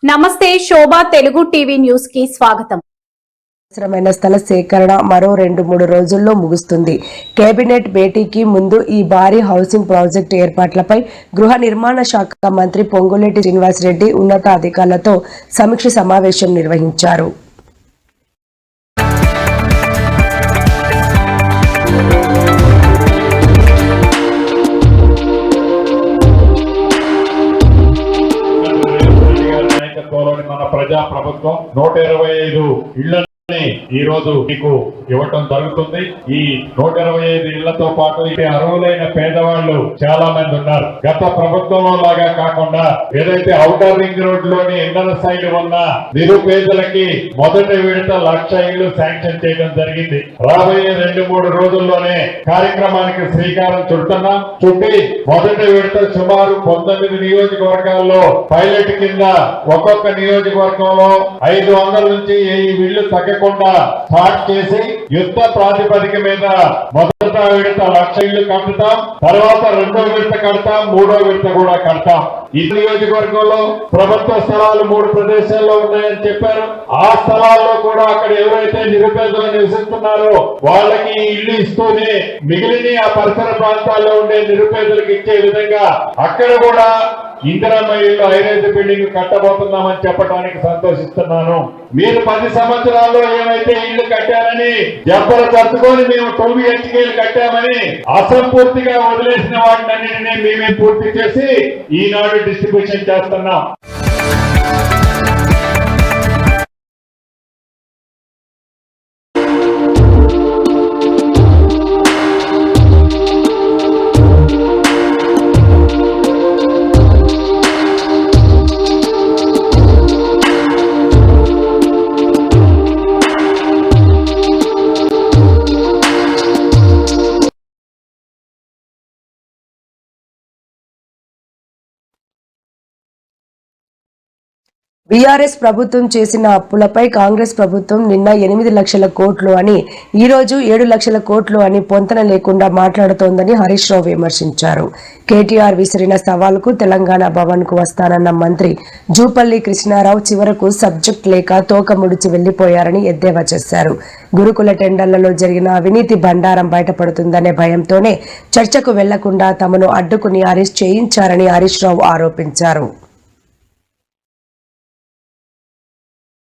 నమస్తే శోభా Telugu TV news కి స్వాగతం. అవసరమైన స్థల సేకరణ మరో 2-3 రోజుల్లో ముగుస్తుంది. కేబినెట్ భేటీకి ముందు ఈ భారీ హౌసింగ్ ప్రాజెక్టు ఏర్పాట్లపై గృహ నిర్మాణ శాఖ మంత్రి పొంగులేటి శ్రీనివాసరెడ్డి ఉన్నతాధికారులతో సమీక్ష సమావేశం నిర్వహించారు. మన ప్రజా ప్రభుత్వం 125 ఇళ్లని ఈ రోజు మీకు ఇవ్వటం జరుగుతుంది. ఈ 125 ఇళ్లతో పాటు అర్హులైన పేదవాళ్లు చాలా మంది ఉన్నారు. గత ప్రభుత్వంలో లాగా కాకుండా ఏదైతే ఔటర్ రింగ్ రోడ్ లోని ఇంధన సైడ్ ఉన్న నిరుపేదలకి మొదటి విడత 1,00,000 ఇళ్లు శాంక్షన్ చేయడం జరిగింది. రాబోయే 2-3 రోజుల్లోనే కార్యక్రమానికి శ్రీకారం చుడుతున్నాం. చుట్టి మొదటి విడత సుమారు 19 నియోజకవర్గాల్లో పైలట్ కింద ఒక్కొక్క నియోజకవర్గంలో 500 నుంచి 1000 ఇళ్లు తగ్గకుండా స్టార్ట్ చేసి యుద్ధ ప్రాతిపదిక మీద మొదట విడత 1,00,000 ఇళ్లు కడతాం. తర్వాత 2వ విడత కడతాం, 3వ విడత కూడా కడతాం. ఈ నియోజకవర్గంలో ప్రభుత్వ స్థలాలు 3 ప్రదేశాల్లో ఉన్నాయని చెప్పారు. ఆ స్థలాల్లో కూడా అక్కడ ఎవరైతే నిరుపేదలు నివసిస్తున్నారో వాళ్ళకి ఇల్లు ఇస్తూనే మిగిలిన ఆ పరిసర ప్రాంతాల్లో ఉండే నిరుపేదలకు ఇచ్చే విధంగా అక్కడ కూడా ఇందిరమ్మ ఇల్లు హైరైజ్ బిల్డింగ్ కట్టబోతున్నామని చెప్పడానికి సంతోషిస్తున్నాను. మీరు 10 సంవత్సరాల్లో ఏమైతే ఇల్లు కట్టారని జబ్బలు కట్టుకొని మేము 12 HKలు కట్టామని అసంపూర్తిగా వదిలేసిన వాటినన్నింటినీ మేమే పూర్తి చేసి ఈనాడు డిస్ట్రిబ్యూషన్ చేస్తున్నాం. బీఆర్ఎస్ ప్రభుత్వం చేసిన అప్పులపై కాంగ్రెస్ ప్రభుత్వం నిన్న 8 లక్షల కోట్లు అని, ఈ రోజు 7 లక్షల కోట్లు అని పొంతన లేకుండా మాట్లాడుతోందని హరీష్ రావు విమర్శించారు. కేటీఆర్ విసిరిన సవాల్కు తెలంగాణ భవన్ కు వస్తానన్న మంత్రి జూపల్లి కృష్ణారావు చివరకు సబ్జెక్ట్ లేక తోక ముడిచి వెళ్లిపోయారని ఎద్దేవా చేశారు. గురుకుల టెండర్లలో జరిగిన అవినీతి బండారం బయటపడుతుందనే భయంతోనే చర్చకు వెళ్లకుండా తమను అడ్డుకుని అరెస్ట్ చేయించారని హరీష్ రావు ఆరోపించారు.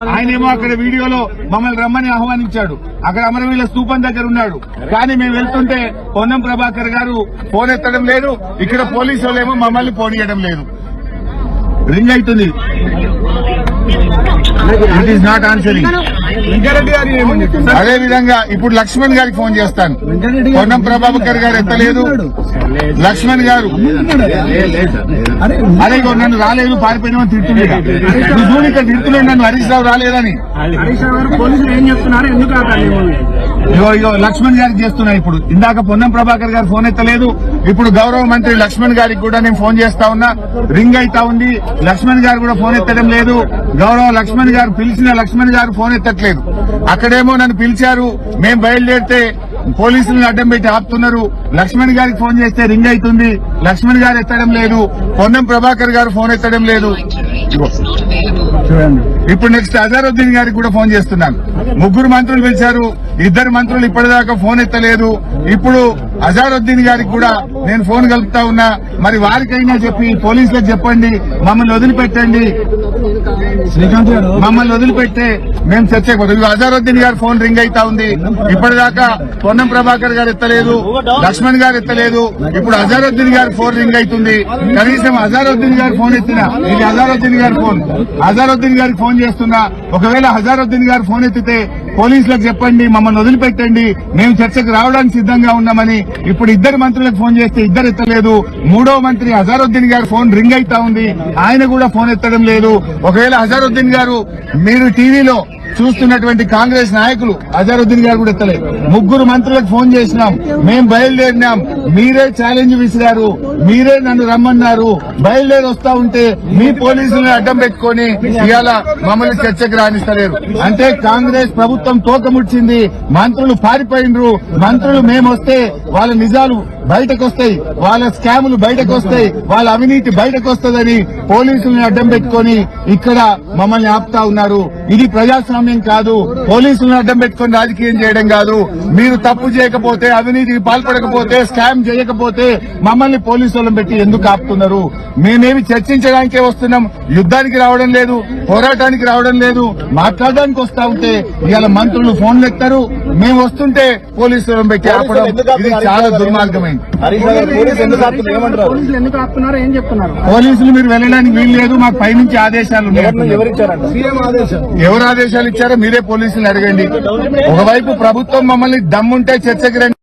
ఆయనేమో అక్కడ వీడియోలో మమ్మల్ని రమ్మని ఆహ్వానించాడు. అక్కడ అమరవీరుల స్తూపం దగ్గర ఉన్నాడు. కానీ మేము వెళ్తుంటే పొన్నం ప్రభాకర్ గారు ఫోన్ ఎత్తడం లేదు. ఇక్కడ పోలీసు వాళ్ళేమో మమ్మల్ని పోనీయడం లేదు. రింగ్ అవుతుంది. It is not answering. అదే విధంగా ఇప్పుడు లక్ష్మణ్ గారికి ఫోన్ చేస్తాను. పొన్నం ప్రభాకర్ గారు ఎత్తలేదు. లక్ష్మణ్ గారు అదే నన్ను రాలేదు పారిపోయినా తిడుతున్నాడు. ఇక్కడ తిడుతున్నాడు నన్ను హరీష్ రావు రాలేదని. ఇగో లక్ష్మణ్ గారికి చేస్తున్నా. ఇప్పుడు ఇందాక పొన్నం ప్రభాకర్ గారు ఫోన్ ఎత్తలేదు. ఇప్పుడు గౌరవ మంత్రి లక్ష్మణ్ గారికి కూడా నేను ఫోన్ చేస్తా ఉన్నా. రింగ్ అయితా ఉంది. లక్ష్మణ్ గారు కూడా ఫోన్ ఎత్తడం లేదు. గౌరవ లక్ష్మణ్ గారు పిలిచిన లక్ష్మణ్ గారు ఫోన్ ఎత్తట్లేదు. అక్కడేమో నన్ను పిలిచారు. మేము బయలుదేరితే పోలీసులను అడ్డం పెట్టి ఆపుతున్నారు. లక్ష్మణ్ గారికి ఫోన్ చేస్తే రింగ్ అవుతుంది. లక్ష్మణ్ గారు ఎత్తడం లేదు. పొన్నం ప్రభాకర్ గారు ఫోన్ ఎత్తడం లేదు. ఇప్పుడు నెక్స్ట్ అజారుద్దీన్ గారికి కూడా ఫోన్ చేస్తున్నాను. 3 మంత్రులు పిలిచారు. 2 మంత్రులు ఇప్పటిదాకా ఫోన్ ఎత్తలేదు. ఇప్పుడు అజారుద్దీన్ గారికి కూడా నేను ఫోన్ కలుపుతా ఉన్నా. మరి వారికైనా చెప్పి పోలీసులకు చెప్పండి, మమ్మల్ని వదిలిపెట్టండి. మమ్మల్ని వదిలిపెట్టే మేము చర్చకు పోతాం. అజారుద్దీన్ గారి ఫోన్ రింగ్ అయితా ఉంది. ఇప్పటిదాకా పొన్నం ప్రభాకర్ గారు ఎత్తలేదు, లక్ష్మణ్ గారు ఎత్తలేదు. ఇప్పుడు అజారుద్దీన్ గారి ఫోన్ రింగ్ అవుతుంది. కనీసం అజారుద్దీన్ గారి ఫోన్ ఎత్తినా ఇది అజారుద్దీన్ గారి ఫోన్. అజారుద్దీన్ గారికి ఫోన్ చేస్తున్నా. ఒకవేళ అజారుద్దీన్ గారు ఫోన్ ఎత్తితే పోలీసులకు చెప్పండి, మమ్మల్ని వదిలిపెట్టండి, మేము చర్చకు రావడానికి సిద్ధంగా ఉన్నామని. ఇప్పుడు 2 మంత్రులకు ఫోన్ చేస్తే 2 ఎత్తలేదు. 3వ మంత్రి అజారుద్దీన్ గారి ఫోన్ రింగ్ అయితా ఉంది. ఆయన కూడా ఫోన్ ఎత్తడం లేదు. ఒకవేళ అజారుద్దీన్ గారు మీరు టీవీలో చూస్తున్నటువంటి కాంగ్రెస్ నాయకులు అజరుద్దీన్ గారు కూడా ఎత్తలేదు. 3 మంత్రులకు ఫోన్ చేసినాం, మేం బయలుదేరినాం, మీరే ఛాలెంజ్ విసిరారు, మీరే నన్ను రమ్మన్నారు, బయలుదేరి వస్తా ఉంటే మీ పోలీసులను అడ్డం పెట్టుకుని ఇవాళ మమ్మల్ని చర్చకు రాణిస్తలేరు. అంటే కాంగ్రెస్ ప్రభుత్వం తోకముడ్చింది, మంత్రులు పారిపోయినరు. మంత్రులు మేమొస్తే వాళ్ళ నిజాలు బయటకు వస్తాయి, వాళ్ళ స్కాములు బయటకు వస్తాయి, వాళ్ళ అవినీతి బయటకు వస్తుందని పోలీసులను అడ్డం పెట్టుకుని ఇక్కడ మమ్మల్ని ఆపుతా ఉన్నారు. ఇది ప్రజాస్వామ్యం కాదు. పోలీసులను అడ్డం పెట్టుకుని రాజకీయం చేయడం కాదు. మీరు తప్పు చేయకపోతే, అవినీతికి పాల్పడకపోతే, స్కామ్ చేయకపోతే మమ్మల్ని పోలీసు వాళ్ళని పెట్టి ఎందుకు ఆపుతున్నారు? మేమేమి చర్చించడానికే వస్తున్నాం, యుద్ధానికి రావడం లేదు, పోరాటానికి రావడం లేదు. మాట్లాడడానికి వస్తా ఉంటే ఇవాళ మంత్రులు ఫోన్లు ఎత్తారు, మేము వస్తుంటే పోలీసు వాళ్ళని పెట్టి ఆపడం ఇది చాలా దుర్మార్గమైంది. పోలీసులు మీరు వెళ్ళడానికి వీలు లేదు, మాకు పైనుంచి ఆదేశాలు ఉన్నాయి. ఎవరు ఆదేశాలు ఇచ్చారో మీరే పోలీసులు అడగండి. ఒకవైపు ప్రభుత్వం మమ్మల్ని దమ్ముంటే చర్చకి రండి.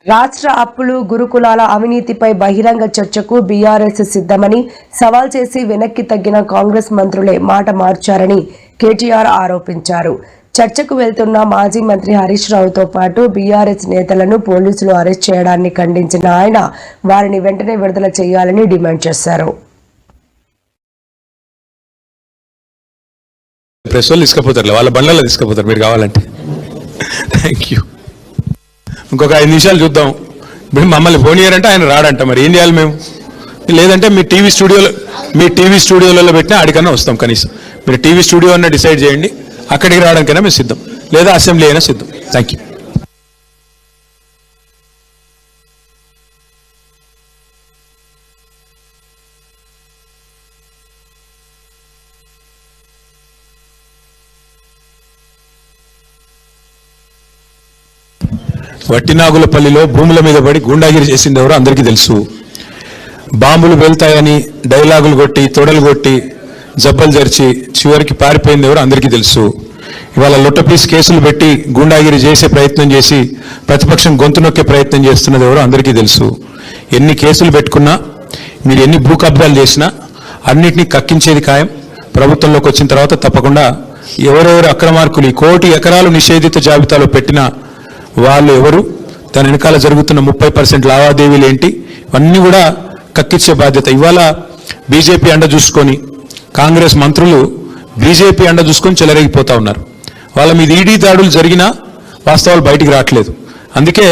రాష్ట్ర అప్పులు, గురుకులాల అవినీతిపై బహిరంగ చర్చకు బీఆర్ఎస్ సిద్ధమని సవాల్ చేసి వెనక్కి తగ్గిన కాంగ్రెస్ మంత్రులే మాట మార్చారని కేటీఆర్ ఆరోపించారు. చర్చకు వెళ్తున్న మాజీ మంత్రి హరీష్ రావుతో పాటు బీఆర్ఎస్ నేతలను పోలీసులు అరెస్ట్ చేయడాన్ని ఖండించిన ఆయన వారిని వెంటనే విడుదల చేయాలని డిమాండ్ చేశారు. తీసుకుపోతారు, వాళ్ళ బండ్లలో తీసుకుపోతారు మీరు కావాలంటే. Thank you. ఇంకొక 5 నిమిషాలు చూద్దాం. ఇప్పుడు మమ్మల్ని ఫోన్ చేయరంటే ఆయన రాడంట, మరి ఏం చేయాలి మేము? లేదంటే మీ టీవీ స్టూడియోలలో పెట్టినా ఆడికన్నా వస్తాం. కనీసం మీరు టీవీ స్టూడియో అన్న డిసైడ్ చేయండి, అక్కడికి రావడానికైనా మేము సిద్ధం, లేదా అసెంబ్లీ అయినా సిద్ధం. Thank you. వట్టినాగులపల్లిలో భూముల మీద పడి గూండాగిరి చేసింది ఎవరో అందరికీ తెలుసు. బాంబులు వెళ్తాయని డైలాగులు కొట్టి, తొడలు కొట్టి, జబ్బలు జరిచి చివరికి పారిపోయింది ఎవరో అందరికీ తెలుసు. ఇవాళ లొట్టపీస్ కేసులు పెట్టి గూండాగిరి చేసే ప్రయత్నం చేసి ప్రతిపక్షం గొంతు నొక్కే ప్రయత్నం చేస్తున్నది ఎవరో అందరికీ తెలుసు. ఎన్ని కేసులు పెట్టుకున్నా, మీరు ఎన్ని భూ కబ్జాలు చేసినా అన్నిటినీ కక్కించేది ఖాయం. ప్రభుత్వంలోకి వచ్చిన తర్వాత తప్పకుండా ఎవరెవరు అక్రమార్కులు 1 కోటి ఎకరాలు నిషేధిత జాబితాలో పెట్టిన వాళ్ళు ఎవరు, దాని వెనకాల జరుగుతున్న 30% లావాదేవీలు ఏంటి, ఇవన్నీ కూడా కక్కించే బాధ్యత. ఇవాళ బీజేపీ అండ చూసుకొని కాంగ్రెస్ మంత్రులు బీజేపీ అండ చూసుకొని చెలరేగిపోతా ఉన్నారు. వాళ్ళ మీద ఈడీ దాడులు జరిగినా వాస్తవాలు బయటికి రావట్లేదు. అందుకే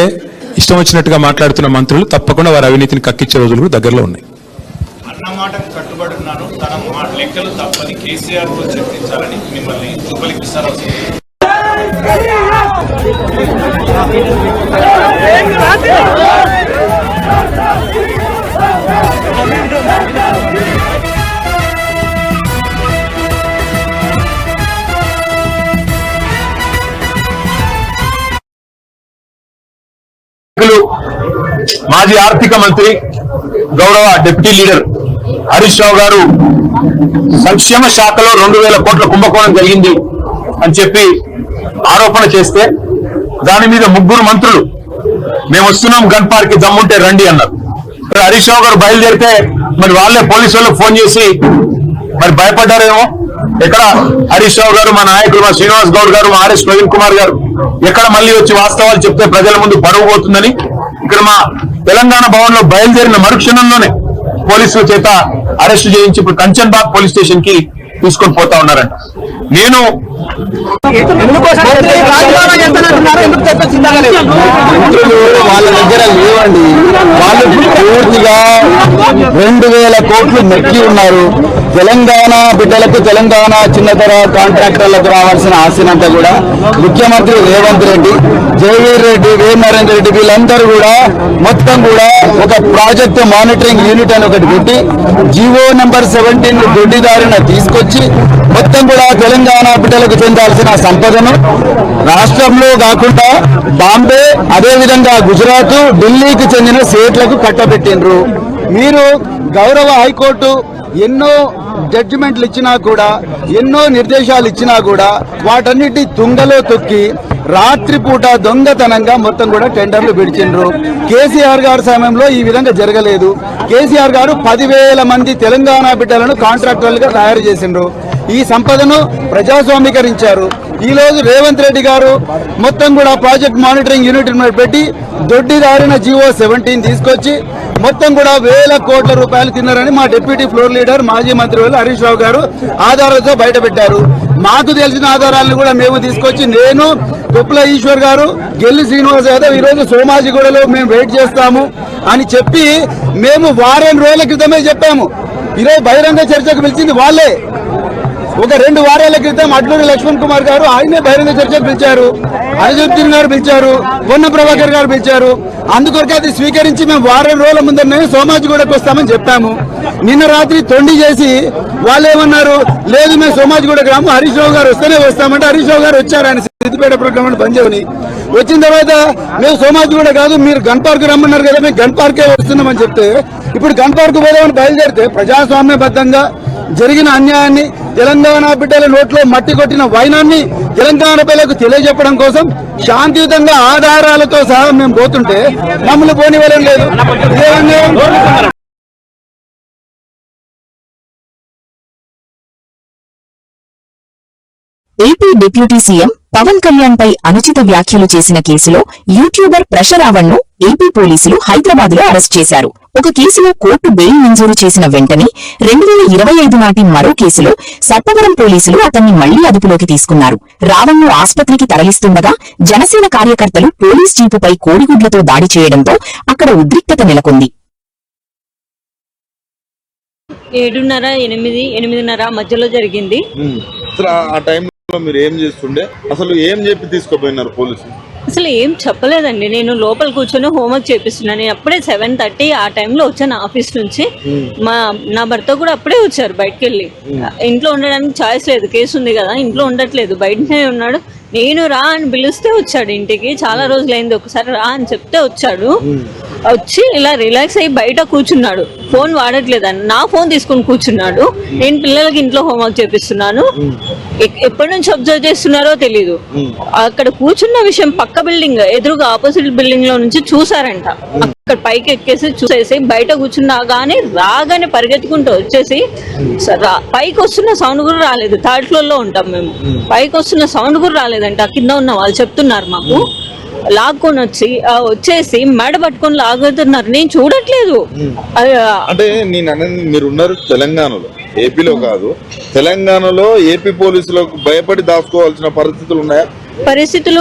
ఇష్టం వచ్చినట్టుగా మాట్లాడుతున్న మంత్రులు తప్పకుండా వారి అవినీతిని కక్కించే రోజులు కూడా దగ్గరలో ఉన్నాయి. అన్నమాటకు కట్టుబడి ఉన్నాను, తన మాట లెక్కలు తప్పని కేసీఆర్ తో చర్చించాలని మిమ్మల్ని దుబ్బలికిస్తారు. మాజీ ఆర్థిక మంత్రి గౌరవ డిప్యూటీ లీడర్ హరీష్ రావు గారు సంక్షేమ శాఖలో 2,000 కోట్ల కుంభకోణం జరిగింది అని చెప్పి ఆరోపణ చేస్తే దాని మీద 3 మంత్రులు మేము వస్తున్నాం, గన్ పార్క్ దమ్ముంటే రండి అన్నారు. హరీష్ రావు గారు బయలుదేరితే మరి వాళ్ళే పోలీసు వాళ్ళకి ఫోన్ చేసి మరి భయపడ్డారేమో. ఎక్కడ హరీష్ రావు గారు, మా నాయకులు, మా శ్రీనివాస్ గౌడ్ గారు, మా ఆర్ఎస్ ప్రవీణ్ కుమార్ గారు ఎక్కడ మళ్ళీ వచ్చి వాస్తవాలు చెప్తే ప్రజల ముందు పరువు పోతుందని ఇక్కడ మా తెలంగాణ భవన్ లో బయలుదేరిన మరుక్షణంలోనే పోలీసుల చేత అరెస్టు చేయించి ఇప్పుడు కంచన్బాగ్ పోలీస్ స్టేషన్ కి తీసుకొని పోతా ఉన్నారంట. నేను మంత్రులు వాళ్ళ దగ్గర లేవండి. వాళ్ళు పూర్తిగా 2000 కోట్లు మెక్కి ఉన్నారు. తెలంగాణ బిడ్డలకు, తెలంగాణ చిన్నతర కాంట్రాక్టర్లకు రావాల్సిన ఆస్తినంతా కూడా ముఖ్యమంత్రి రేవంత్ రెడ్డి, జయవీర్ రెడ్డి, నరేంద్ర రెడ్డి వీళ్ళందరూ కూడా మొత్తం కూడా ఒక ప్రాజెక్ట్ మానిటరింగ్ యూనిట్ అని ఒకటి పెట్టి జీవో నెంబర్ 17 దొడ్డిదారిన తీసుకొచ్చి మొత్తం కూడా తెలంగాణ బిడ్డలకు చెందాల్సిన సంపదను రాష్ట్రంలో కాకుండా బాంబే, అదేవిధంగా గుజరాత్, ఢిల్లీకి చెందిన స్టేట్లకు కట్టబెట్టిండ్రు. మీరు గౌరవ హైకోర్టు ఎన్నో జడ్జిమెంట్లు ఇచ్చినా కూడా, ఎన్నో నిర్దేశాలు ఇచ్చినా కూడా వాటన్నిటి తుంగలో తొక్కి రాత్రిపూట దొంగతనంగా మొత్తం కూడా టెండర్లు పిడిచిండ్రు. కేసీఆర్ గారి సమయంలో ఈ విధంగా జరగలేదు. కేసీఆర్ గారు 10,000 మంది తెలంగాణ బిడ్డలను కాంట్రాక్టర్లుగా తయారు చేసిండ్రు. ఈ సంపదను ప్రజాస్వామీకరించారు. ఈ రోజు రేవంత్ రెడ్డి గారు మొత్తం కూడా ప్రాజెక్ట్ మానిటరింగ్ యూనిట్ పెట్టి దొడ్డిదారిన జీవో 17 తీసుకొచ్చి మొత్తం కూడా 1000 కోట్ల రూపాయలు తిన్నారని మా డిప్యూటీ ఫ్లోర్ లీడర్, మాజీ మంత్రి హరీష్ రావు గారు ఆధారాలతో బయట పెట్టారు. మాకు తెలిసిన ఆధారాలను కూడా మేము తీసుకొచ్చి, నేను, కొప్పుల ఈశ్వర్ గారు, గెల్లి శ్రీనివాస్ యాదవ్ ఈరోజు సోమాజిగూడలో మేము వెయిట్ చేస్తాము అని చెప్పి మేము వారం రోజుల క్రితమే చెప్పాము. ఈరోజు బహిరంగ చర్చకు పిలిచింది వాళ్ళే. ఒక 2 వారాల క్రితం అడ్లూరి లక్ష్మణ్ కుమార్ గారు ఆయనే బహిరంగ చర్చకు పిలిచారు, అజరుద్దీన్ గారు పిలిచారు, పొన్నం ప్రభాకర్ గారు పిలిచారు. అందుకొరకు అది స్వీకరించి మేము వారం రోజుల ముందరనే సోమాజిగూడకు వస్తామని చెప్పాము. నిన్న రాత్రి తొండి చేసి వాళ్ళు ఏమన్నారు, లేదు మేము సోమాజిగూడకు రాము, హరీష్ రావు గారు వస్తేనే వస్తామంటే హరీష్ రావు గారు వచ్చారు. ఆయన సిద్దిపేట ప్రోగ్రామ్ బంద్ చేయని వచ్చిన తర్వాత మేము సోమాజిగూడ కాదు, మీరు గన్ పార్క్ రమ్మన్నారు కదా, మేము గన్ పార్కే వస్తున్నామని చెప్తే ఇప్పుడు గన్ పార్క్ పోదామని బయలుదేరితే ప్రజాస్వామ్యబద్ధంగా జరిగిన అన్యాయాన్ని, తెలంగాణ బిడ్డల నోట్లో మట్టి కొట్టిన వైనాన్ని తెలంగాణ ప్రజలకు తెలియజెప్పడం కోసం శాంతియుతంగా ఆధారాలతో సహా మేము పోతుంటే మమ్మల్ని పోనివ్వడం లేదు. AP deputy CM Pawan Kalyan పై అనుచిత వ్యాఖ్యలు చేసిన కేసులో యూట్యూబర్ ప్రషరావణ్ ను ఏపీ పోలీసులు హైదరాబాద్ లో అరెస్ట్ చేశారు. ఒక కేసులో కోర్టు బెయిల్ మంజూరు చేసిన వెంటనే 2025 నాటి మరో కేసులో సర్పవరం పోలీసులు అతన్ని మళ్లీ అదుపులోకి తీసుకున్నారు. రావణ్ ను ఆస్పత్రికి తరలిస్తుండగా జనసేన కార్యకర్తలు పోలీస్ జీపుపై కోడిగుడ్లతో దాడి చేయడంతో అక్కడ ఉద్రిక్తత నెలకొంది. 7:30 మధ్యలో జరిగింది. ఆ టైంలో మీరు ఏం చేస్తుండే, అసలు ఏం చెప్పి తీసుకుపోయినారు పోలీసులు? అసలు ఏం చెప్పలేదండి. నేను లోపల కూర్చొని హోంవర్క్ చేపిస్తున్నాను. నేను అప్పుడే 7:30 ఆ టైంలో వచ్చాను ఆఫీస్ నుంచి. నా భర్త కూడా అప్పుడే వచ్చారు బయటకు వెళ్ళి. ఇంట్లో ఉండడానికి ఛాయిస్ లేదు, కేసు ఉంది కదా, ఇంట్లో ఉండట్లేదు, బయటనే ఉన్నాడు. నేను రా అని పిలిస్తే వచ్చాడు ఇంటికి. చాలా రోజులైంది, ఒకసారి రా అని చెప్తే వచ్చాడు. వచ్చి ఇలా రిలాక్స్ అయ్యి బయట కూర్చున్నాడు. ఫోన్ వాడట్లేదని నా ఫోన్ తీసుకుని కూర్చున్నాడు. నేను పిల్లలకి ఇంట్లో హోంవర్క్ చేపిస్తున్నాను. ఎప్పటి నుంచి అబ్జర్వ్ చేస్తున్నారో తెలీదు. అక్కడ కూర్చున్న విషయం పక్క బిల్డింగ్ ఎదురుగా ఆపోజిట్ బిల్డింగ్ లో నుంచి చూసారంట. అక్కడ పైకి ఎక్కేసి చూసేసి బయట కూర్చున్నాగానే రాగానే పరిగెత్తుకుంటూ వచ్చేసి పైకి వస్తున్న సౌండ్ కూడా రాలేదు. 3rd ఫ్లోర్ లో ఉంటాం మేము. పైకి వస్తున్న సౌండ్ కూడా రాలేదంట. కింద ఉన్న వాళ్ళు చెప్తున్నారు మాకు. లాక్కొని వచ్చేసి మెడ పట్టుకొని లాగుతున్నారు. నేను చూడట్లేదు. అంటే నేను అనేది, మీరున్నారు తెలంగాణలో, ఏపీలో కాదు, తెలంగాణలో ఏపీ పోలీసులకు భయపడి దాచుకోవాల్సిన పరిస్థితులు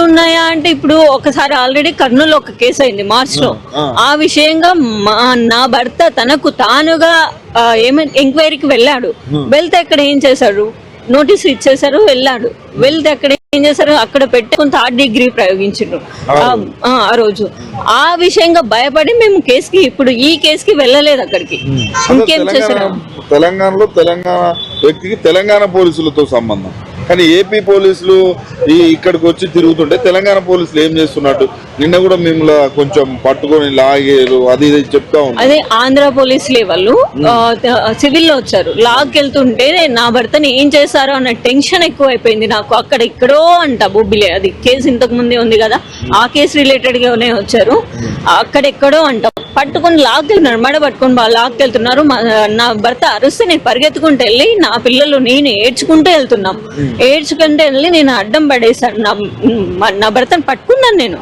ఉన్నాయా అంటే, ఇప్పుడు ఒకసారి ఆల్రెడీ కర్నూలు ఒక కేసు అయింది మార్చ్ లో. ఆ విషయంగా నా భర్త తనకు తానుగా ఎంక్వైరీకి వెళ్ళాడు. వెళ్తే అక్కడ ఏం చేశాడు, నోటీస్ ఇచ్చేసారు, వెళ్ళాడు. వెళ్తే అక్కడ ఏం చేశారు, అక్కడ పెట్టుకుని 3rd డిగ్రీ ప్రయోగించారు ఆ రోజు. ఆ విషయంగా భయపడి మేము కేసుకి, ఇప్పుడు ఈ కేసుకి వెళ్ళలేదు అక్కడికి. ఇంకేం చేశారు, తెలంగాణలో తెలంగాణ వ్యక్తికి తెలంగాణ పోలీసులతో సంబంధం, కానీ ఏపీ పోలీసులు ఇక్కడికి వచ్చి తిరుగుతుంటే తెలంగాణ పోలీసులు ఏం చేస్తున్నట్టు నిన్న కూడా మిమ్మల్ని కొంచెం పట్టుకొని లాగేరు అది ఇది చెప్తా ఉన్నారు. అదే ఆంధ్ర పోలీసులే వాళ్ళు సివిల్ లో వచ్చారు. లాక్కెళ్తుంటే నా భర్తని ఏం చేశారో అన్న టెన్షన్ ఎక్కువ అయిపోయింది నాకు. అక్కడ ఇక్కడో అంట బొబ్బిలే, అది కేసు ఇంతకు ముందే ఉంది కదా, ఆ కేసు రిలేటెడ్ గానే వచ్చారు. అక్కడెక్కడో అంట పట్టుకొని లాక్కెళ్తున్నారు, మెడ పట్టుకొని లాక్కెళ్తున్నారు. నా భర్త అరుస్తే నేను పరిగెత్తుకుంటూ వెళ్ళి నా పిల్లలు నేను ఏడ్చుకుంటూ వెళ్తున్నాం. ఏడ్చుకుంటూ వెళ్ళి నేను అడ్డం పడేశాను. నా భర్తను పట్టుకున్నాను.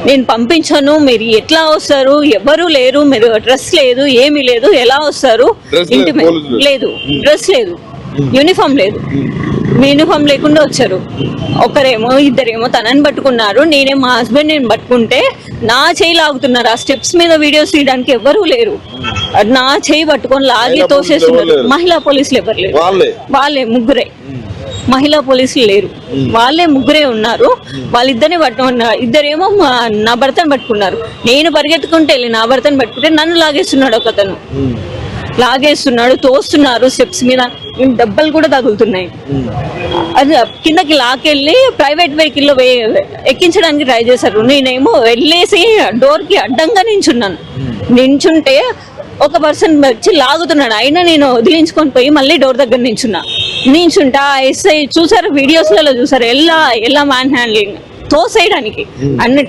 నేను పంపించాను. మీరు ఎట్లా వస్తారు, ఎవరు లేరు, మీరు డ్రెస్ లేదు, ఏమీ లేదు, ఎలా వస్తారు, ఇంటి లేదు, డ్రెస్ లేదు, యూనిఫామ్ లేదు. యూనిఫామ్ లేకుండా వచ్చారు. ఒకరేమో ఇద్దరేమో తనని పట్టుకున్నారు, నేనేమో మా హస్బెండ్ నేను పట్టుకుంటే నా చేయి లాగుతున్నారు. ఆ స్టెప్స్ మీద వీడియోస్ తీయడానికి ఎవరూ లేరు. నా చేయి పట్టుకొని లాగి తోసేస్తున్నారు. మహిళా పోలీసులు ఎవరు లేరు, వాళ్ళే ముగ్గురే. మహిళా పోలీసులు లేరు, వాళ్ళే ముగ్గురే ఉన్నారు. వాళ్ళిద్దరిని పట్టుకున్నారు. ఇద్దరేమో నా భర్తను పట్టుకున్నారు. నేను పరిగెత్తుకుంటే వెళ్ళి నా భర్తను పట్టుకుంటే నన్ను లాగేస్తున్నాడు. ఒకతను లాగేస్తున్నాడు, తోస్తున్నారు స్టెప్స్ మీద. దెబ్బలు కూడా తగులుతున్నాయి. అది కిందకి లాకెళ్ళి ప్రైవేట్ వెహికల్లో ఎక్కించడానికి ట్రై చేశారు. నేనేమో వెళ్ళేసి డోర్ కి అడ్డంగా నించుంటే ఒక పర్సన్ వచ్చి లాగుతున్నాడు. అయినా నేను వదిలించుకొని పోయి మళ్ళీ డోర్ దగ్గర నించుంటా. ఎస్ఐ చూసారు, వీడియోస్లలో చూసారు, ఎలా మ్యాన్ హ్యాండ్లింగ్ తోసేయడానికి, అన్ని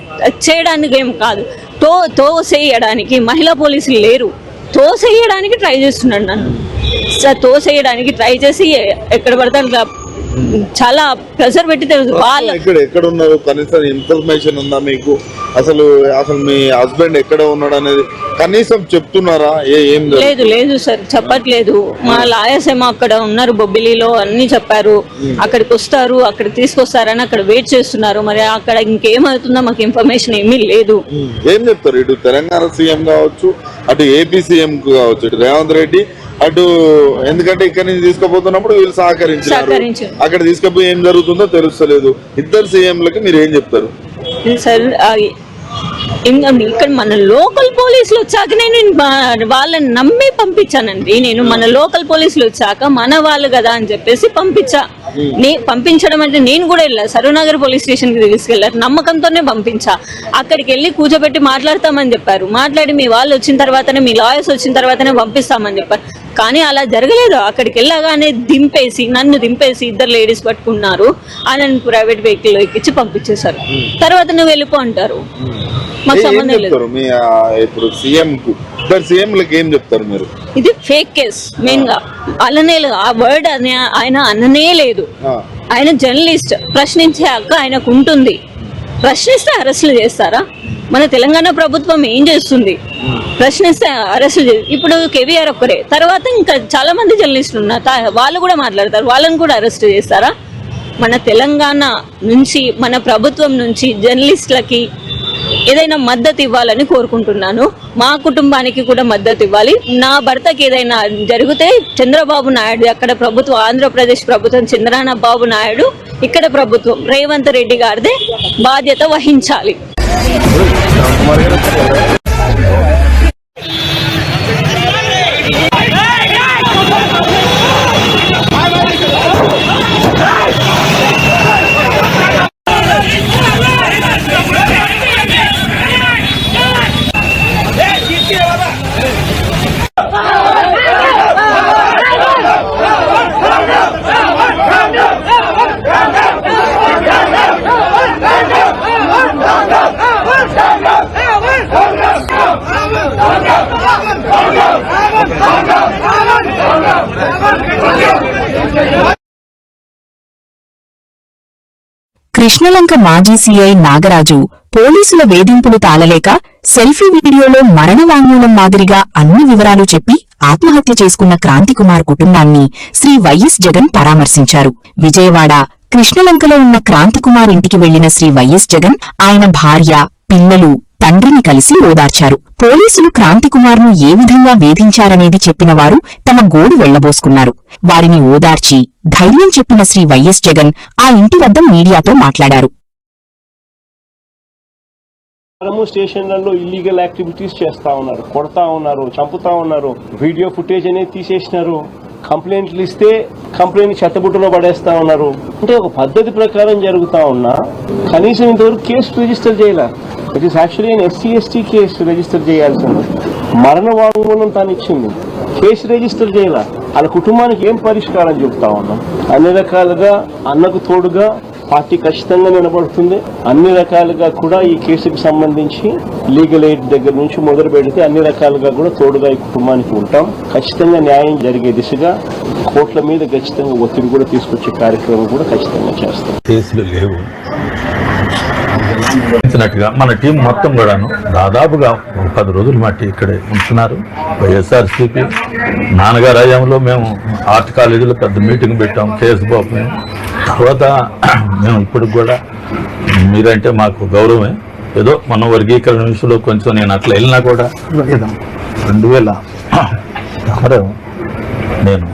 చేయడానికి ఏం కాదు, తోసేయడానికి. మహిళా పోలీసులు లేరు, తోసేయడానికి ట్రై చేస్తున్నాడు నన్ను. తోసేయడానికి ట్రై చేసి ఎక్కడ పడతాను చాలా ప్రెషర్ పెట్టి తెలుసు. ఎక్కడ ఉన్నారు కనీసం ఇన్ఫర్మేషన్ ఉందా మీకు? అసలు మీ హస్బెండ్ ఎక్కడ ఉన్నాడు అనేది కనీసం చెప్తున్నారా? ఏం లేదు సార్, చెప్పట్లేదు. మా లాయర్స్ ఏమో అక్కడ ఉన్నారు, బొబ్బిలిలో అన్ని చెప్పారు. అక్కడికి వస్తారు, అక్కడ తీసుకొస్తారని అక్కడ వెయిట్ చేస్తున్నారు. మరి అక్కడ ఇంకేమవుతుందో మాకు ఇన్ఫర్మేషన్ ఏమీ లేదు. ఏం చెప్తారు? ఇటు తెలంగాణ సీఎం కావచ్చు, అటు ఏపీ సీఎం కావచ్చు, ఇటు రేవంత్ రెడ్డి, అటు ఎందుకంటే ఇక్కడ నుంచి తీసుకుపోతున్నప్పుడు వీళ్ళు సహకరించారు, అక్కడ తీసుకుపోయి ఏం జరుగుతుందో తెలుస్తలేదు. ఇద్దరు సీఎంలకి మీరు ఏం చెప్తారు సార్? ఇక్కడ మన లోకల్ పోలీసులు వచ్చాకనే నేను వాళ్ళని నమ్మి పంపించానండి. నేను మన లోకల్ పోలీసులు వచ్చాక మన వాళ్ళు కదా అని చెప్పేసి పంపించడం అంటే నేను కూడా వెళ్ళా. సరూనగర్ పోలీస్ స్టేషన్ కి తీసుకెళ్లారు, నమ్మకంతోనే పంపించా. అక్కడికి వెళ్ళి కూర్చోబెట్టి మాట్లాడతామని చెప్పారు. మాట్లాడి మీ వాళ్ళు వచ్చిన తర్వాతనే, మీ లాయర్స్ వచ్చిన తర్వాతనే పంపిస్తామని చెప్పారు. కానీ అలా జరగలేదు. అక్కడికి వెళ్ళగానే నన్ను దింపేసి ఇద్దరు లేడీస్ పట్టుకున్నారు. నన్ను ప్రైవేట్ వెహికల్ ఎక్కించి పంపించేశారు. తర్వాత నువ్వు వెళ్ళిపో అంటారు. మాకు సంబంధం లేదు. ఇప్పుడు సీఎంలకి ఏం చెప్తారు మీరు? ఇది ఫేక్ కేస్. మెయిన్ గా అలానే ఆ వర్డ్ ఆయన అననే లేదు. ఆయన జర్నలిస్ట్, ప్రశ్నించే హక్కు ఆయనకు ఉంటుంది. ప్రశ్నిస్తే అరెస్టులు చేస్తారా? మన తెలంగాణ ప్రభుత్వం ఏం చేస్తుంది? ప్రశ్నిస్తే అరెస్టులు ఇప్పుడు కేవీఆర్ ఒక్కరే, తర్వాత ఇంకా చాలా మంది జర్నలిస్టులు ఉన్నారు, వాళ్ళు కూడా మాట్లాడతారు. వాళ్ళని కూడా అరెస్ట్ చేస్తారా? మన తెలంగాణ నుంచి, మన ప్రభుత్వం నుంచి జర్నలిస్టులకి ఏదైనా మద్దతు ఇవ్వాలని కోరుకుంటున్నాను. మా కుటుంబానికి కూడా మద్దతు ఇవ్వాలి. నా భర్తకి ఏదైనా జరిగితే చంద్రబాబు నాయుడు, అక్కడ ప్రభుత్వం ఆంధ్రప్రదేశ్ ప్రభుత్వం చంద్రబాబు నాయుడు, ఇక్కడ ప్రభుత్వం రేవంత్ రెడ్డి గారిదే బాధ్యత వహించాలి. కృష్ణలంక మాజీ సీఐ నాగరాజు పోలీసుల వేధింపులు తాళలేక సెల్ఫీ వీడియోలో మరణ వాంగ్మూలం మాదిరిగా అన్ని వివరాలు చెప్పి ఆత్మహత్య చేసుకున్న క్రాంతికుమార్ కుటుంబాన్ని శ్రీ వైఎస్ జగన్ పరామర్శించారు. విజయవాడ కృష్ణలంకలో ఉన్న క్రాంతికుమార్ ఇంటికి వెళ్లిన శ్రీ వైఎస్ జగన్ ఆయన భార్య, పిల్లలు, తండ్రిని కలిసి ఓదార్చారు. పోలీసులు క్రాంతికుమార్ను ఏ విధంగా వేధించారనేది చెప్పిన వారు తమ గోడు వెళ్లబోసుకున్నారు. వారిని ఓదార్చి ధైర్యం చెప్పిన శ్రీ వైఎస్ జగన్ ఆ ఇంటి వద్ద మీడియాతో మాట్లాడారు. స్టేషన్లలో ఇల్లీగల్ యాక్టివిటీస్ చేస్తా ఉన్నారు, కొడతా ఉన్నారు, చంపుతా ఉన్నారు, వీడియో ఫుటేజ్ అనేది తీసేసినారు. కంప్లైంట్లు ఇస్తే కంప్లైంట్ చెత్తబుట్టలో పడేస్తా ఉన్నారు. అంటే ఒక పద్ధతి ప్రకారం జరుగుతా ఉన్నా కనీసం ఇంతవరకు కేసు రిజిస్టర్ చేయాల. It is actually SC/ST case register చేయాల్సింది. మరణ వాంగ్మూలం తాను ఇచ్చింది, కేసు రిజిస్టర్ చేయాల. వాళ్ళ కుటుంబానికి ఏం పరిష్కారం చెప్తా ఉన్నాం? అన్ని రకాలుగా అన్నకు తోడుగా పార్టీ ఖచ్చితంగా నిలబడుతుంది. అన్ని రకాలుగా కూడా ఈ కేసుకు సంబంధించి లీగల్ ఎయిడ్ దగ్గర నుంచి మొదలు పెడితే అన్ని రకాలుగా కూడా తోడుగా ఈ కుటుంబానికి ఉంటాం. ఖచ్చితంగా న్యాయం జరిగే దిశగా కోర్టుల మీద ఖచ్చితంగా ఒత్తిడి కూడా తీసుకొచ్చే కార్యక్రమం కూడా ఖచ్చితంగా చేస్తాం. కేసులు లేవు, ఇచ్చినట్టుగా మన టీం మొత్తం కూడాను దాదాపుగా 10 రోజులు మట్టి ఇక్కడే ఉంటున్నారు. వైఎస్ఆర్సీపీ నాన్నగారు హయాంలో మేము ఆర్ట్ కాలేజీలో పెద్ద మీటింగ్ పెట్టాం, కేఎస్ బాబు మేము. తర్వాత మేము ఇప్పుడు కూడా మీరంటే మాకు గౌరవమే. ఏదో మన వర్గీకరణ విషయంలో కొంచెం నేను అట్లా వెళ్ళినా కూడా 2000 నేను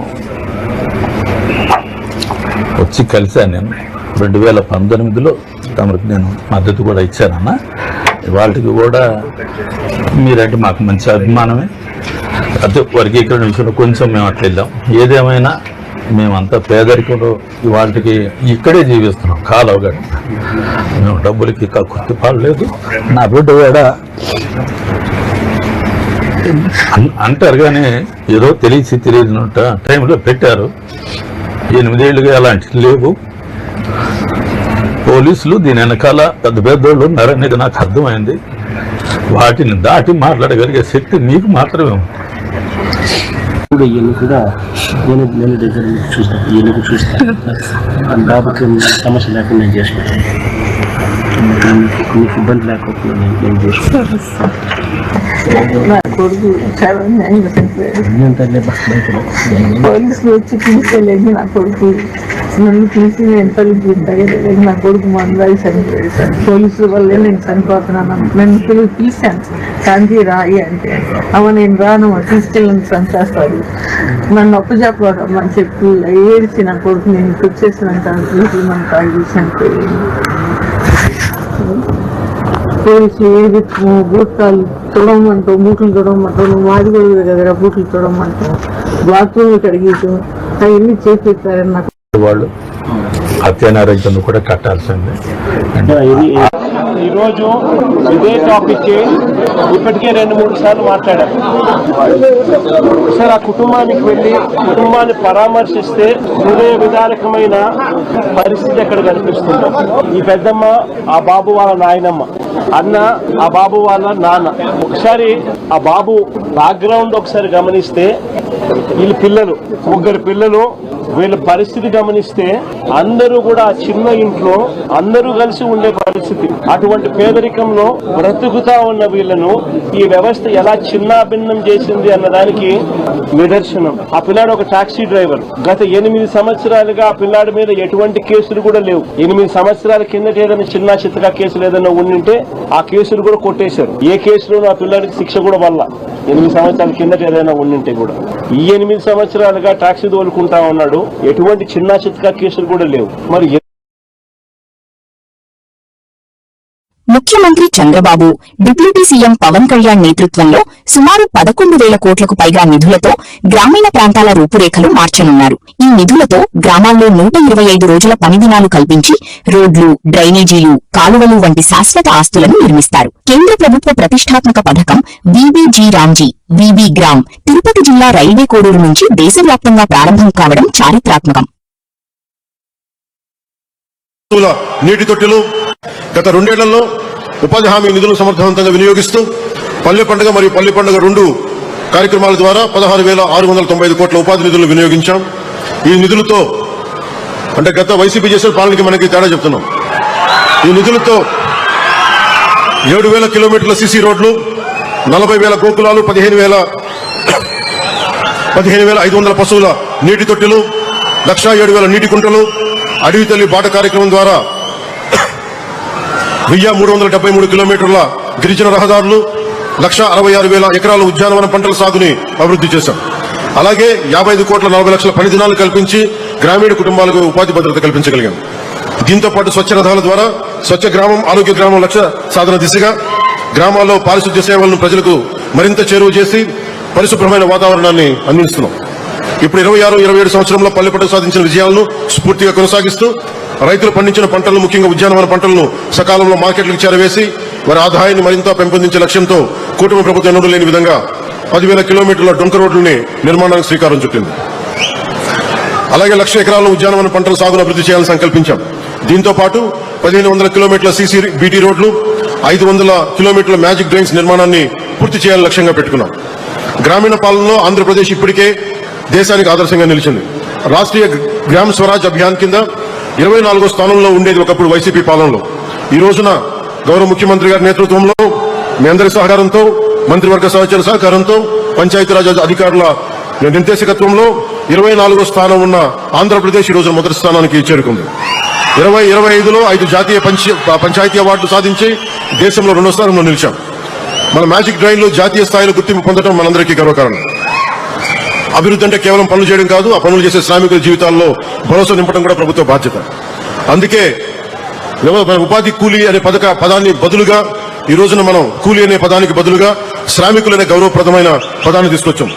వచ్చి కలిశాను. నేను 2019లో తమరికి నేను మద్దతు కూడా ఇచ్చానన్న. వాళ్ళకి కూడా మీరంటే మాకు మంచి అభిమానమే. అదే వర్గీకరణ విషయంలో కొంచెం మేము అట్లా వెళ్ళాం. ఏదేమైనా మేమంతా పేదరికంలో వాళ్ళకి ఇక్కడే జీవిస్తున్నాం. కాలవగడ మేము డబ్బులకి కక్కుర్తి పాడలేదు. నా బిడ్డ కూడా అంటారు కానీ ఏదో తెలియదు టైంలో పెట్టారు. 8 ఏళ్ళుగా అలాంటివి లేవు. పోలీసులు దీని వెనకాల పెద్ద పెద్దోళ్ళు ఉన్నారనేది నాకు అర్థమైంది. వాటిని దాటి మాట్లాడగలిగే శక్తి మీకు మాత్రమే ఉంది. ఇప్పుడు ఈయన కూడా నేను దగ్గర చూస్తాను, ఈయనకు చూస్తాను. బాబుకి సమస్య లేకుండా నేను చేసుకుంటాను. నీకు ఇబ్బంది లేకపోతే నేను చేసుకుంటాను. నా కొడుకు చాలా పోలీసులు వచ్చి తీసుకెళ్ళేది. నా కొడుకు నన్ను తీసి నేను తల్లి తగ్గలేదు. నా కొడుకు మందాయి చనిపోయాడు సార్. పోలీసుల వల్లే నేను చనిపోతున్నాను. నేను తీసాను శాంతి రాయి అంటే అమ్మ నేను రాను, తీసుకెళ్ళి చంపేస్తాడు, నన్ను అప్పు చెప్పమని చెప్పి ఏడిచి నా కొడుకు నేను వచ్చేసినాక తీసి మన తాగి చనిపోయాడు. పోలీసులు ఏది బూట్లు తొడమంటావు, బూట్లు తొడమంటావు, నువ్వు మాది కూడా కదరా బూట్లు తొడమంటావు, బాత్రూమ్ కడిగేసాం అవన్నీ చేసేస్తారని నాకు. వాళ్ళు హత్యానేరను కూడా కట్టాల్సిందే. ఈరోజు ఇదే టాపిక్ ఇప్పటికే 2-3 సార్లు మాట్లాడారు సార్. ఆ కుటుంబానికి వెళ్ళి కుటుంబాన్ని పరామర్శిస్తే హృదయ విదారకమైన పరిస్థితి ఎక్కడ కనిపిస్తుంది. ఈ పెద్దమ్మ ఆ బాబు వాళ్ళ నాయనమ్మ, అన్న ఆ బాబు వాళ్ళ నాన్న. ఒకసారి ఆ బాబు బ్యాక్గ్రౌండ్ ఒకసారి గమనిస్తే వీళ్ళ పిల్లలు 3 పిల్లలు, వీళ్ళ పరిస్థితి గమనిస్తే అందరూ కూడా చిన్న ఇంట్లో అందరూ కలిసి ఉండే పరిస్థితి. అటువంటి పేదరికంలో బ్రతుకుతా ఉన్న వీళ్ళను ఈ వ్యవస్థ ఎలా చిన్నాభిన్నం చేసింది అన్నదానికి నిదర్శనం. ఆ పిల్లాడు ఒక టాక్సీ డ్రైవర్. గత 8 సంవత్సరాలుగా ఆ పిల్లాడి మీద ఎటువంటి కేసులు కూడా లేవు. 8 సంవత్సరాల కిందట ఏదైనా చిన్న చిత్తగా కేసులు ఏదైనా ఉండింటే ఆ కేసులు కూడా కొట్టేశారు. ఏ కేసులో ఆ పిల్లాడికి శిక్ష కూడా వల్ల 8 సంవత్సరాల కిందట ఏదైనా ఉండింటే కూడా. ఈ 8 సంవత్సరాలుగా టాక్సీ తోలుకుంటా ఉన్నాడు. ఎటువంటి చిన్న చిత్తగా కేసులు కూడా లేవు. మరి ముఖ్యమంత్రి చంద్రబాబు, డిప్యూటీ సీఎం పవన్ కళ్యాణ్ నేతృత్వంలో సుమారు 11,000 కోట్లకు పైగా నిధులతో గ్రామీణ ప్రాంతాల రూపురేఖలు మార్చనున్నారు. ఈ నిధులతో గ్రామాల్లో 125 రోజుల పని దినాలు కల్పించి రోడ్లు, డ్రైనేజీలు, కాలువలు వంటి శాశ్వత ఆస్తులను నిర్మిస్తారు. కేంద్ర ప్రభుత్వ ప్రతిష్టాత్మక పథకం VBG Ramji VB gram Tirupati జిల్లా రైల్వే కోడూరు నుంచి దేశవ్యాప్తంగా ప్రారంభం కావడం చారిత్రాత్మకం. నీటి తొట్టెలు గత 2 ఏళ్లలో ఉపాధి హామీ నిధులు సమర్థవంతంగా వినియోగిస్తూ పల్లె పండుగ మరియు పల్లె పండుగ 2 కార్యక్రమాల ద్వారా 16,695 కోట్ల ఉపాధి నిధులు వినియోగించాం. ఈ నిధులతో అంటే గత వైసీపీ చేసే పాలనకి మనకి తేడా చెప్తున్నాం. ఈ నిధులతో 7,000 కిలోమీటర్ల సీసీ రోడ్లు, 40,000 గోకులాలు, 15,500 పశువుల నీటి తొట్టెలు, 1,07,000 నీటి కుంటలు, అడవి తల్లి బాట కార్యక్రమం ద్వారా 1,373 కిలోమీటర్ల గిరిజన రహదారులు, 1,66,000 ఎకరాల ఉద్యానవన పంటల సాగుని అభివృద్ధి చేశాం. అలాగే 55 కోట్ల 40 లక్షల పని దినాలు కల్పించి గ్రామీణ కుటుంబాలకు ఉపాధి భద్రత కల్పించగలిగాం. దీంతో పాటు స్వచ్ఛ రథాల ద్వారా స్వచ్ఛ గ్రామం, ఆరోగ్య గ్రామం లక్ష్య సాధన దిశగా గ్రామాల్లో పారిశుద్ధ్య సేవలను ప్రజలకు మరింత చేరువ చేసి పరిశుభ్రమైన వాతావరణాన్ని అందిస్తున్నాం. ఇప్పుడు 26-27 సంవత్సరంలో పల్లె పండుగ సాధించిన విజయాలను స్ఫూర్తిగా కొనసాగిస్తూ రైతులు పండించిన పంటలను, ముఖ్యంగా ఉద్యానవన పంటలను సకాలంలో మార్కెట్లకు చేరవేసి వారి ఆదాయాన్ని మరింత పెంపొందించే లక్ష్యంతో కూటమి ప్రభుత్వం ఎన్నడూ లేని విధంగా 10,000 కిలోమీటర్ల డొంక రోడ్లని నిర్మాణానికి శ్రీకారం చుట్టింది. అలాగే 1,00,000 ఎకరాల్లో ఉద్యానవన పంటల సాగును అభివృద్ధి చేయాలని సంకల్పించాం. దీంతో పాటు 1,500 కిలోమీటర్ల సీసీ బీటీ రోడ్లు, 500 కిలోమీటర్ల మ్యాజిక్ డ్రైన్స్ నిర్మాణాన్ని పూర్తి చేయాలని లక్ష్యంగా పెట్టుకున్నాం. గ్రామీణ పాలనలో ఆంధ్రప్రదేశ్ ఇప్పటికే దేశానికి ఆదర్శంగా నిలిచింది. రాష్ట్రీయ గ్రామ స్వరాజ్ అభియాన్ కింద 24వ స్థానంలో ఉండేది ఒకప్పుడు వైసీపీ పాలనలో. ఈ రోజున గౌరవ ముఖ్యమంత్రి గారి నేతృత్వంలో మీ అందరి సహకారంతో, మంత్రివర్గ సహచర సహకారంతో, పంచాయతీరాజ్ అధికారుల నిర్దేశకత్వంలో 24వ స్థానం ఉన్న ఆంధ్రప్రదేశ్ ఈ రోజు మొదటి స్థానానికి చేరుకుంది. 2025లో 5 జాతీయ పంచాయతీ అవార్డులు సాధించి దేశంలో 2వ స్థానంలో నిలిచాం. మన మ్యాజిక్ డ్రైన్ లో జాతీయ స్థాయిలో గుర్తింపు పొందడం మనందరికీ గర్వకారణం. అభివృద్ధి అంటే కేవలం పనులు చేయడం కాదు, ఆ పనులు చేసే శ్రామికుల జీవితాల్లో భరోసా నింపడం కూడా ప్రభుత్వ బాధ్యత. అందుకే ఉపాధి కూలీ అనే పదాన్ని బదులుగా ఈ రోజున మనం కూలీ అనే పదానికి బదులుగా శ్రామికులనే గౌరవప్రదమైన పదాన్ని తీసుకొచ్చాం.